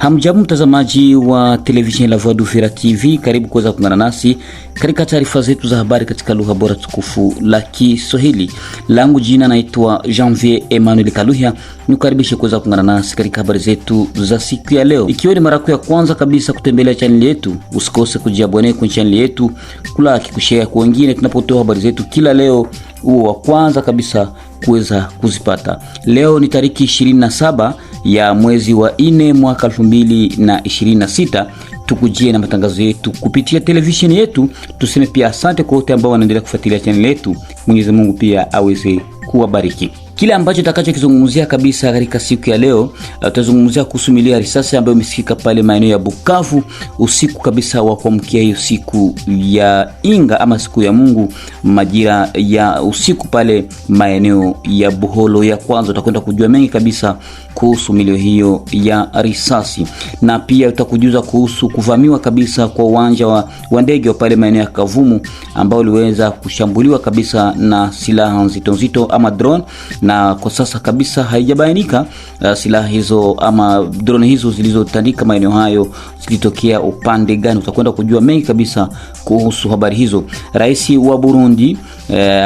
Hamjambo mtazamaji wa televisheni La Voix d'Uvira TV, karibu kuweza kuungana nasi katika taarifa zetu za habari katika lugha bora tukufu la Kiswahili. Langu jina naitwa Janvier Emmanuel Kaluhia, nikukaribisha kuweza kuungana nasi katika habari zetu za siku ya leo. Ikiwa ni mara yako ya kwanza kabisa kutembelea channel yetu, usikose kujiabone kwenye channel yetu, kulaki, kushare kwa wengine tunapotoa habari zetu kila leo, uwe wa kwanza kabisa kuweza kuzipata. Leo ni tariki 27 ya mwezi wa 4 mwaka 2026. Tukujie na matangazo yetu kupitia televisheni yetu. Tuseme pia asante kwa wote ambao wanaendelea kufuatilia channel yetu. Mwenyezi Mungu pia aweze kuwabariki. Kile ambacho tutakachokizungumzia kabisa katika siku ya leo, tutazungumzia kuhusu milio ya risasi ambayo imesikika pale maeneo ya Bukavu usiku kabisa wa kuamkia hiyo siku ya Inga ama siku ya Mungu, majira ya usiku pale maeneo ya Buholo ya kwanza. Utakwenda kujua mengi kabisa kuhusu milio hiyo ya risasi, na pia utakujuza kuhusu kuvamiwa kabisa kwa uwanja wa ndege wa pale maeneo ya Kavumu ambao uliweza kushambuliwa kabisa na silaha nzito ama drone, na kwa sasa kabisa haijabainika silaha hizo ama drone hizo zilizotandika maeneo hayo zilitokea upande gani. Utakwenda kujua mengi kabisa kuhusu habari hizo. Rais wa Burundi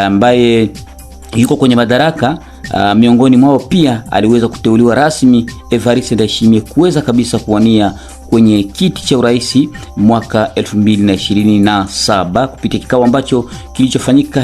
ambaye yuko kwenye madaraka, miongoni mwao pia aliweza kuteuliwa rasmi Evariste Ndayishimiye kuweza kabisa kuwania kwenye kiti cha urais mwaka 2027 kupitia kikao ambacho kilichofanyika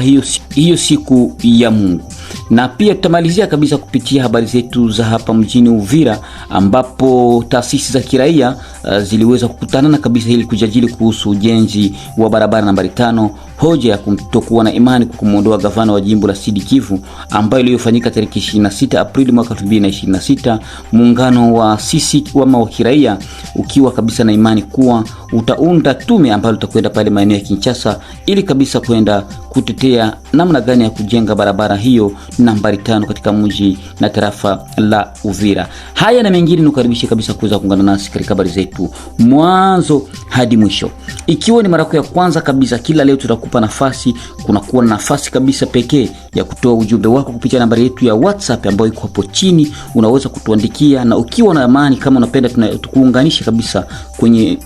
hiyo siku ya Mungu. Na pia tutamalizia kabisa kupitia habari zetu za hapa mjini Uvira, ambapo taasisi za kiraia ziliweza kukutana kabisa ili kujadili kuhusu ujenzi wa barabara nambari 5, hoja ya kutokuwa na imani kwa kumuondoa gavana wa jimbo la Sud Kivu ambayo iliyofanyika tarehe 26 Aprili mwaka 2026. Muungano wa sisi wa kiraia ukiwa kabisa na imani kuwa utaunda tume ambayo itakwenda pale maeneo ya Kinshasa ili kabisa kwenda kutetea namna gani ya kujenga barabara hiyo nambari 5 katika mji na tarafa la Uvira. Haya na mengine nukaribisha kabisa kuweza kuungana nasi katika habari zetu mwanzo hadi mwisho. Ikiwa ni mara ya kwanza kabisa, kila leo tutakupa nafasi, kunakuwa na nafasi kabisa pekee ya kutoa ujumbe wako kupitia nambari yetu ya WhatsApp ambayo iko hapo chini. Unaweza kutuandikia, na ukiwa na amani, kama unapenda tukuunganishe kabisa kwenye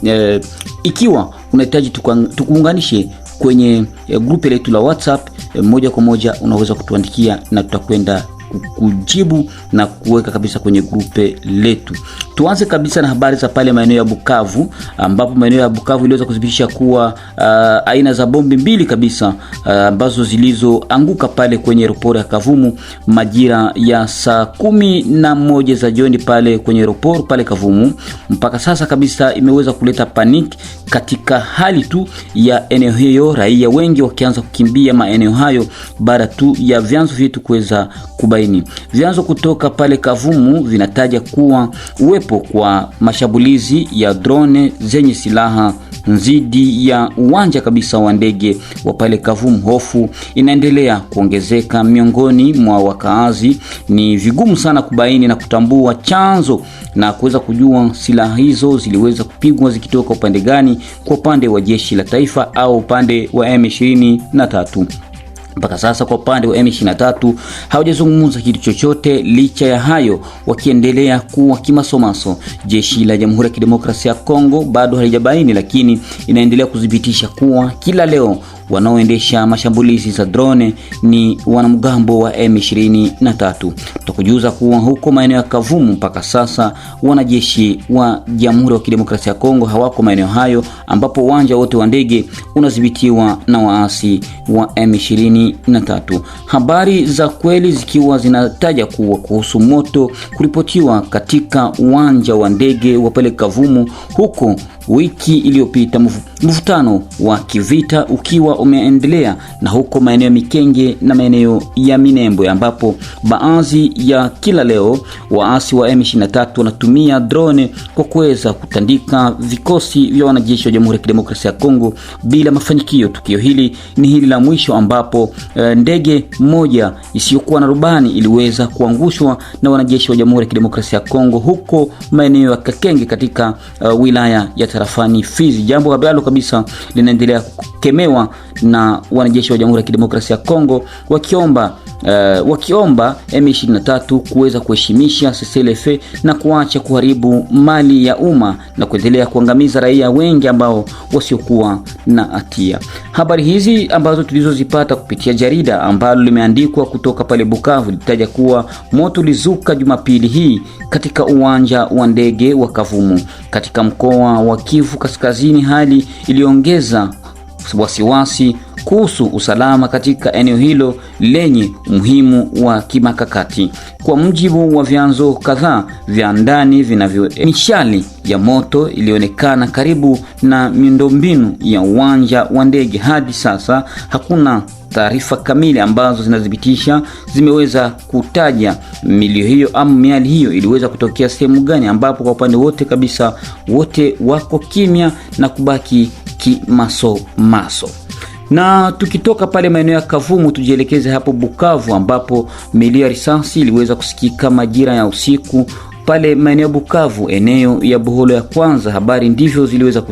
ikiwa unahitaji tukuunganishe kwenye grupu letu la WhatsApp, moja kwa moja unaweza kutuandikia na tutakwenda kujibu na kuweka kabisa kwenye grupu letu. Tuanze kabisa na habari za pale maeneo ya Bukavu, ambapo maeneo ya Bukavu iliweza kudhibitisha kuwa aina za bombi mbili kabisa ambazo zilizoanguka pale kwenye aeroport ya Kavumu majira ya saa 11 za jioni pale kwenye aeroport pale Kavumu. Mpaka sasa kabisa imeweza kuleta panic katika hali tu ya eneo hiyo, raia wengi wakianza kukimbia maeneo hayo baada tu ya vyanzo vyetu kuweza kubaini. Vyanzo kutoka pale Kavumu vinataja kuwa uwepo kwa mashambulizi ya drone zenye silaha nzidi ya uwanja kabisa wa ndege wa pale Kavumu. Hofu inaendelea kuongezeka miongoni mwa wakaazi. Ni vigumu sana kubaini na kutambua chanzo na kuweza kujua silaha hizo ziliweza kupigwa zikitoka upande gani, kwa upande wa jeshi la taifa au upande wa M23. Mpaka sasa kwa upande wa M23 hawajazungumza kitu chochote. Licha ya hayo, wakiendelea kuwa kimasomaso, jeshi la Jamhuri ya Kidemokrasia ya Kongo bado halijabaini, lakini inaendelea kudhibitisha kuwa kila leo wanaoendesha mashambulizi za drone ni wanamgambo wa M23. Tutakujuza kuwa huko maeneo ya Kavumu mpaka sasa wanajeshi wa Jamhuri ya Kidemokrasia ya Kongo hawako maeneo hayo, ambapo uwanja wote wa ndege unadhibitiwa na waasi wa M23. Habari za kweli zikiwa zinataja kuwa kuhusu moto kuripotiwa katika uwanja wa ndege wa pale Kavumu huko wiki iliyopita, mvutano wa kivita ukiwa umeendelea na huko maeneo ya Mikenge na maeneo ya Minembwe, ambapo baadhi ya kila leo waasi wa M23 wanatumia drone kwa kuweza kutandika vikosi vya wanajeshi wa Jamhuri ya Kidemokrasia ya Kongo bila mafanikio. Tukio hili ni hili la mwisho ambapo ndege moja isiyokuwa na rubani iliweza kuangushwa na wanajeshi wa Jamhuri ya Kidemokrasia ya Kongo huko maeneo ya Kakenge katika wilaya ya tarafani Fizi, jambo ambalo kabisa linaendelea kukemewa na wanajeshi wa Jamhuri ya Kidemokrasia ya Kongo, wakiomba M23 kuweza kuheshimisha CCLF na kuacha kuharibu mali ya umma na kuendelea kuangamiza raia wengi ambao wasiokuwa na hatia. Habari hizi ambazo tulizozipata kupitia jarida ambalo limeandikwa kutoka pale Bukavu litaja kuwa moto ulizuka Jumapili hii katika uwanja wa ndege wa Kavumu katika mkoa wa Kivu Kaskazini, hali iliongeza wasiwasi kuhusu usalama katika eneo hilo lenye umuhimu wa kimakakati. Kwa mujibu wa vyanzo kadhaa vya ndani mishali ya moto ilionekana karibu na miundombinu ya uwanja wa ndege. Hadi sasa hakuna taarifa kamili ambazo zinadhibitisha zimeweza kutaja milio hiyo ama miali hiyo iliweza kutokea sehemu gani, ambapo kwa upande wote kabisa wote wako kimya na kubaki kimaso. Na tukitoka pale maeneo ya Kavumu tujielekeze hapo Bukavu, ambapo milio ya risasi iliweza kusikika majira ya usiku pale maeneo Bukavu, eneo ya Buholo ya kwanza. Habari ndivyo ziliweza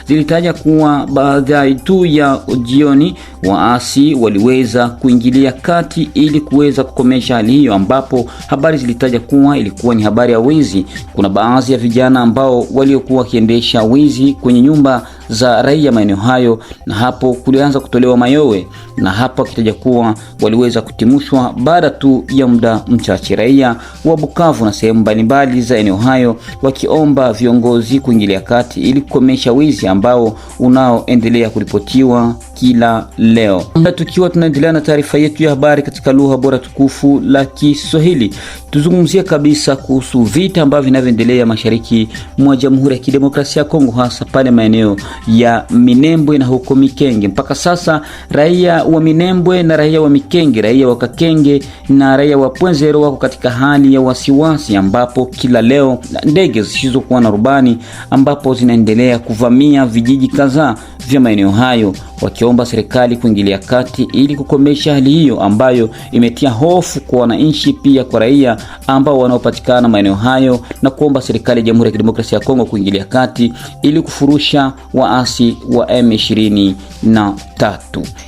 zilitaja kuwa baada tu ya jioni waasi waliweza kuingilia kati ili kuweza kukomesha hali hiyo, ambapo habari zilitaja kuwa ilikuwa ni habari ya wizi. Kuna baadhi ya vijana ambao waliokuwa kiendesha wizi kwenye nyumba za raia maeneo hayo, na hapo kulianza kutolewa mayowe, na hapo kitaja kuwa waliweza kutimushwa baada tu ya muda mchache. Raia wa Bukavu na sehemu mbalimbali za eneo hayo wakiomba viongozi kuingilia kati ili kukomesha wizi ambao unaoendelea kuripotiwa kila leo. Tukiwa tunaendelea na taarifa yetu ya habari katika lugha bora tukufu la Kiswahili, tuzungumzie kabisa kuhusu vita ambavyo vinavyoendelea mashariki mwa Jamhuri ya Kidemokrasia ya Kongo, hasa pale maeneo ya Minembwe na huko Mikenge. Mpaka sasa raia wa Minembwe na raia wa Mikenge, raia wa Kakenge na raia wa Pwenzero wako katika hali ya wasiwasi, ambapo kila leo ndege zisizokuwa na rubani ambapo zinaendelea kuvamia vijiji kadhaa vya maeneo hayo, wakiomba serikali kuingilia kati ili kukomesha hali hiyo ambayo imetia hofu kwa wananchi, pia kwa raia ambao wanaopatikana maeneo hayo, na kuomba serikali ya Jamhuri ya Kidemokrasia ya Kongo kuingilia kati ili kufurusha waasi wa M23.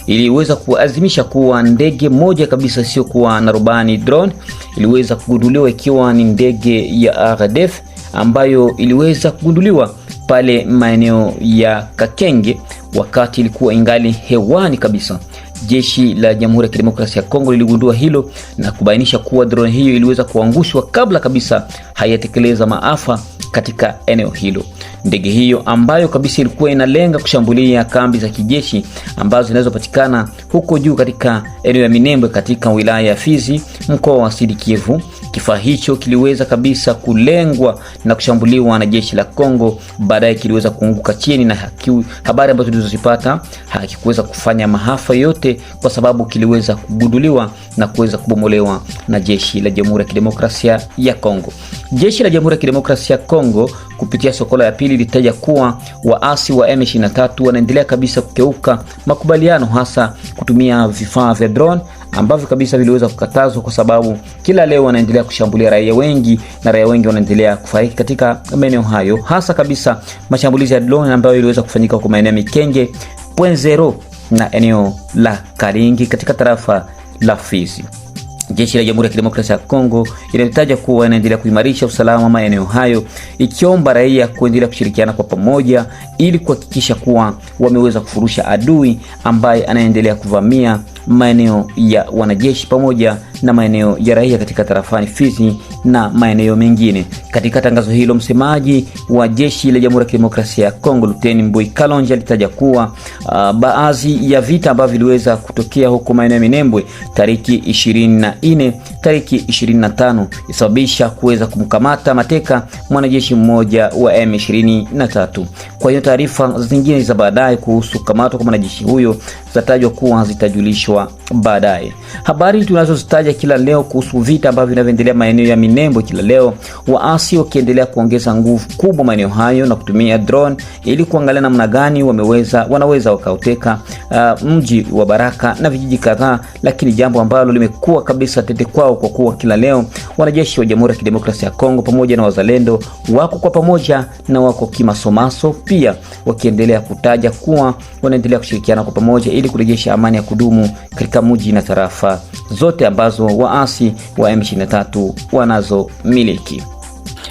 Iliweza kuazimisha kuwa ndege moja kabisa sio kuwa na rubani, drone, iliweza kugunduliwa ikiwa ni ndege ya RDF ambayo iliweza kugunduliwa pale maeneo ya Kakenge wakati ilikuwa ingali hewani kabisa. Jeshi la Jamhuri ya Kidemokrasia ya Kongo liligundua hilo na kubainisha kuwa drone hiyo iliweza kuangushwa kabla kabisa hayatekeleza maafa katika eneo hilo. Ndege hiyo ambayo kabisa ilikuwa inalenga kushambulia kambi za kijeshi ambazo zinazopatikana huko juu katika eneo ya Minembwe katika wilaya ya Fizi, mkoa wa Sud Kivu. Kifaa hicho kiliweza kabisa kulengwa na kushambuliwa na jeshi la Kongo, baadaye kiliweza kuanguka chini, na habari ambazo tulizozipata hakikuweza kufanya maafa yote kwa sababu kiliweza kugunduliwa na kuweza kubomolewa na jeshi la Jamhuri ya Kidemokrasia ya Kongo. Jeshi la Jamhuri ya Kidemokrasia ya Kongo kupitia Sokola ya pili litaja kuwa waasi wa M23 wanaendelea kabisa kukeuka makubaliano, hasa kutumia vifaa vya drone ambavyo kabisa viliweza kukatazwa kwa sababu kila leo wanaendelea kushambulia raia wengi, na raia wengi wanaendelea kufariki katika maeneo hayo, hasa kabisa mashambulizi ya drone ambayo iliweza kufanyika kwa maeneo ya Mikenge, Pwenzero na eneo la Karingi katika tarafa la Fizi. Jeshi la Jamhuri ya Kidemokrasia ya Kongo inataja kuwa inaendelea kuimarisha usalama maeneo hayo, ikiomba raia kuendelea kushirikiana kwa pamoja ili kuhakikisha kuwa wameweza kufurusha adui ambaye anaendelea kuvamia maeneo ya wanajeshi pamoja na maeneo ya raia katika tarafani Fizi na maeneo mengine. Katika tangazo hilo, msemaji wa jeshi la Jamhuri ya Kidemokrasia ya Kongo Luteni Mbui Kalonji alitaja kuwa baadhi ya vita ambavyo viliweza kutokea huko maeneo ya Minembwe tariki 24, tariki 25 isababisha kuweza kumkamata mateka mwanajeshi mmoja wa M23. Kwa hiyo taarifa zingine za baadaye kuhusu kukamatwa kwa mwanajeshi huyo zatajwa kuwa zitajulishwa baadaye. Habari tunazozitaja kila leo kuhusu vita ambavyo vinavyoendelea maeneo ya Minembwe kila leo, waasi wakiendelea kuongeza nguvu kubwa maeneo hayo na kutumia drone ili kuangalia namna gani wanaweza wakauteka mji wa Baraka na vijiji kadhaa, lakini jambo ambalo limekuwa kabisa tete kwao kwa kuwa kila leo wanajeshi wa Jamhuri ya Kidemokrasia ya Kongo pamoja na wazalendo wako kwa pamoja na wako kimasomaso, pia wakiendelea kutaja kuwa wanaendelea kushirikiana kwa pamoja ili kurejesha amani ya kudumu katika mji na tarafa zote ambazo waasi wa M23 wanazomiliki.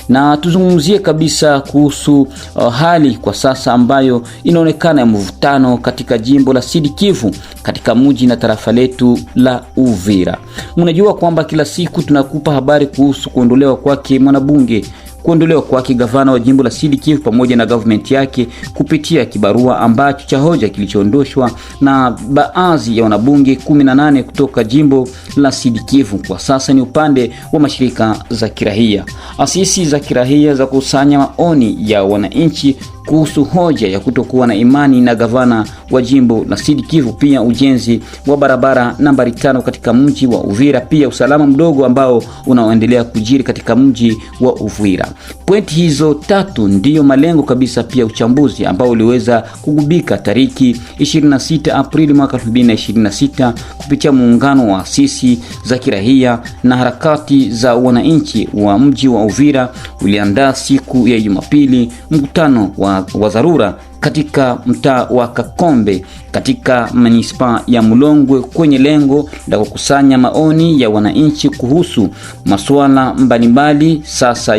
Na tuzungumzie kabisa kuhusu hali kwa sasa ambayo inaonekana ya mvutano katika jimbo la Sud Kivu katika mji na tarafa letu la Uvira. Mnajua kwamba kila siku tunakupa habari kuhusu kuondolewa kwake mwanabunge, kuondolewa kwake gavana wa jimbo la Sud Kivu pamoja na government yake kupitia kibarua ambacho cha hoja kilichoondoshwa na baadhi ya wanabunge 18 kutoka jimbo la Sud Kivu. Kwa sasa ni upande wa mashirika za kirahia, asisi za kirahia za kusanya maoni ya wananchi kuhusu hoja ya kutokuwa na imani na gavana wa jimbo la Sud Kivu, pia ujenzi wa barabara nambari 5 katika mji wa Uvira, pia usalama mdogo ambao unaoendelea kujiri katika mji wa Uvira. Pointi hizo tatu ndiyo malengo kabisa, pia uchambuzi ambao uliweza kugubika tariki 26 Aprili mwaka 2026 kupitia muungano wa asisi za kirahia na harakati za wananchi wa mji wa Uvira uliandaa siku ya Jumapili mkutano wa dharura katika mtaa wa Kakombe katika manispa ya Mulongwe kwenye lengo la kukusanya maoni ya wananchi kuhusu masuala mbalimbali sasa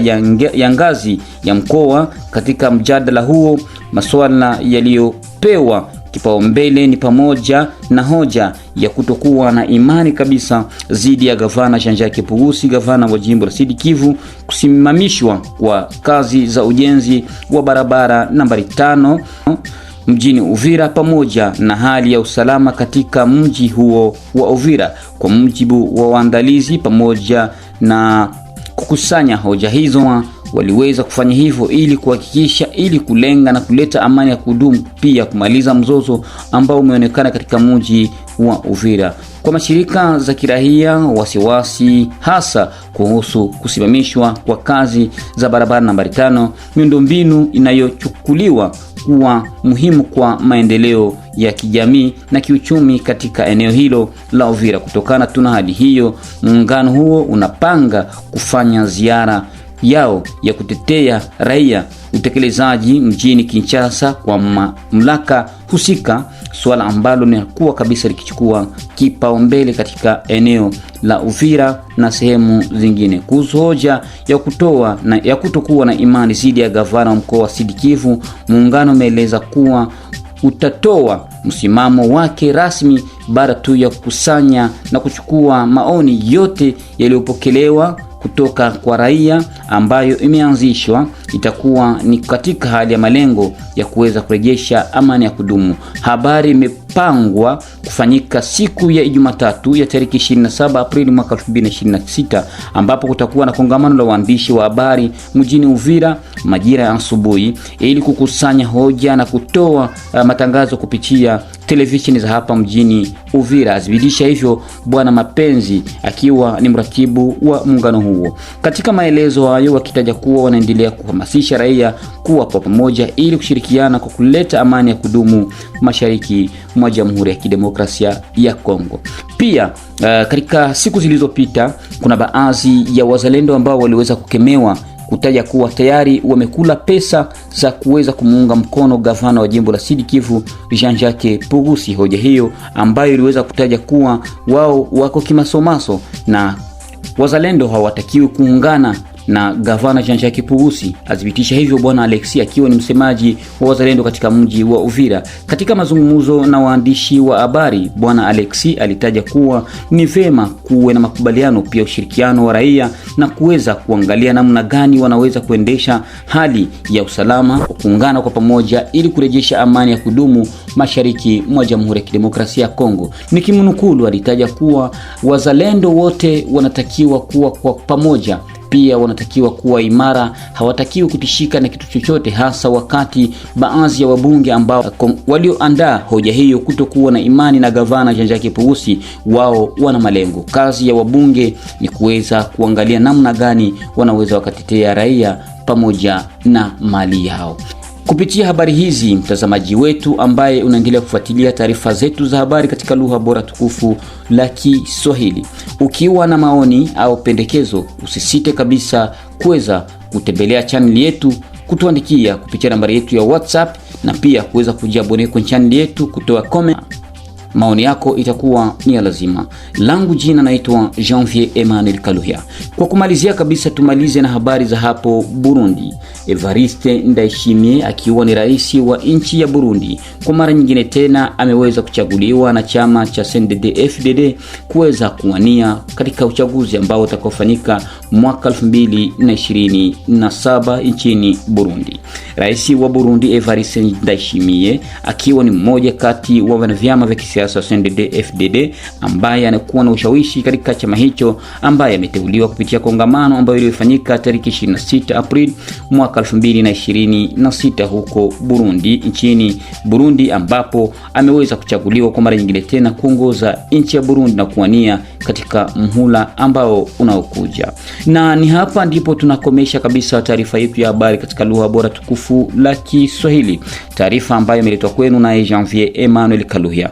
ya ngazi ya mkoa. Katika mjadala huo, masuala yaliyopewa kipaumbele ni pamoja na hoja ya kutokuwa na imani kabisa dhidi ya gavana Jean-Jacques Purusi, gavana wa jimbo la Sud Kivu, kusimamishwa kwa kazi za ujenzi wa barabara nambari 5 mjini Uvira, pamoja na hali ya usalama katika mji huo wa Uvira. Kwa mujibu wa waandalizi, pamoja na kukusanya hoja hizo, waliweza kufanya hivyo ili kuhakikisha, ili kulenga na kuleta amani ya kudumu, pia kumaliza mzozo ambao umeonekana katika mji wa Uvira. Kwa mashirika za kirahia, wasiwasi hasa kuhusu kusimamishwa kwa kazi za barabara nambari 5, miundombinu inayochukuliwa kuwa muhimu kwa maendeleo ya kijamii na kiuchumi katika eneo hilo la Uvira. Kutokana na hali hiyo, muungano huo unapanga kufanya ziara yao ya kutetea raia utekelezaji mjini Kinshasa kwa mamlaka husika, swala ambalo ni kuwa kabisa likichukua kipaumbele katika eneo la Uvira na sehemu zingine. Kuhusu hoja ya kutokuwa na imani dhidi ya gavana wa mkoa wa Sud Kivu, muungano umeeleza kuwa utatoa msimamo wake rasmi baada tu ya kukusanya na kuchukua maoni yote yaliyopokelewa kutoka kwa raia ambayo imeanzishwa. Itakuwa ni katika hali ya malengo ya kuweza kurejesha amani ya kudumu. Habari imepangwa kufanyika siku ya Jumatatu ya tariki 27 Aprili mwaka 2026, ambapo kutakuwa na kongamano la waandishi wa habari mjini Uvira majira ya asubuhi ili kukusanya hoja na kutoa matangazo kupitia televisheni za hapa mjini Uvira. Azibidisha hivyo Bwana Mapenzi akiwa ni mratibu wa muungano huo. Katika maelezo hayo, wakitaja kuwa wanaendelea kuhamasisha raia kuwa kwa pamoja ili kushirikiana kwa kuleta amani ya kudumu mashariki mwa Jamhuri ya Kidemokrasia ya Kongo. Pia katika siku zilizopita kuna baadhi ya wazalendo ambao waliweza kukemewa kutaja kuwa tayari wamekula pesa za kuweza kumuunga mkono gavana wa jimbo la Sud Kivu Jean-Jacques Purusi. Hoja hiyo ambayo iliweza kutaja kuwa wao wako kimasomaso na wazalendo hawatakiwi kuungana na gavana Jean-Jacques Purusi. Adhibitisha hivyo Bwana Alexi akiwa ni msemaji wa wazalendo katika mji wa Uvira. Katika mazungumzo na waandishi wa habari, Bwana Alexi alitaja kuwa ni vema kuwe na makubaliano, pia ushirikiano wa raia na kuweza kuangalia namna gani wanaweza kuendesha hali ya usalama, kuungana kwa pamoja ili kurejesha amani ya kudumu mashariki mwa Jamhuri ya Kidemokrasia ya Kongo. Nikimnukulu, alitaja kuwa wazalendo wote wanatakiwa kuwa kwa pamoja Pia wanatakiwa kuwa imara, hawatakiwi kutishika na kitu chochote, hasa wakati baadhi ya wabunge ambao walioandaa hoja hiyo kutokuwa na imani na gavana Jean-Jacques Purusi. Wao wana malengo. Kazi ya wabunge ni kuweza kuangalia namna gani wanaweza wakatetea raia pamoja na mali yao. Kupitia habari hizi, mtazamaji wetu ambaye unaendelea kufuatilia taarifa zetu za habari katika lugha bora tukufu la Kiswahili, ukiwa na maoni au pendekezo, usisite kabisa kuweza kutembelea channel yetu, kutuandikia kupitia nambari yetu ya WhatsApp, na pia kuweza kujiabone kwenye channel yetu, kutoa comment. Maoni yako itakuwa ni ya lazima. Langu jina naitwa Janvier Emmanuel Kaluhia. Kwa kumalizia kabisa, tumalize na habari za hapo Burundi. Evariste Ndayishimiye akiwa ni rais wa nchi ya Burundi, kwa mara nyingine tena ameweza kuchaguliwa na chama cha CNDD-FDD kuweza kuwania katika uchaguzi ambao utakofanyika mwaka 2027 nchini Burundi. Rais wa Burundi Evariste Ndayishimiye akiwa ni mmoja kati wa vyama vya kisiasa CNDD-FDD ambaye anakuwa na ushawishi katika chama hicho, ambaye ameteuliwa kupitia kongamano ambayo ilifanyika tarehe 26 Aprili mwaka 2026 huko Burundi, nchini Burundi, ambapo ameweza kuchaguliwa kwa mara nyingine tena kuongoza nchi ya Burundi na kuwania katika mhula ambao unaokuja. Na ni hapa ndipo tunakomesha kabisa taarifa yetu ya habari katika lugha bora tukufu la Kiswahili, taarifa ambayo imeletwa kwenu na Janvier Emmanuel Kaluhia.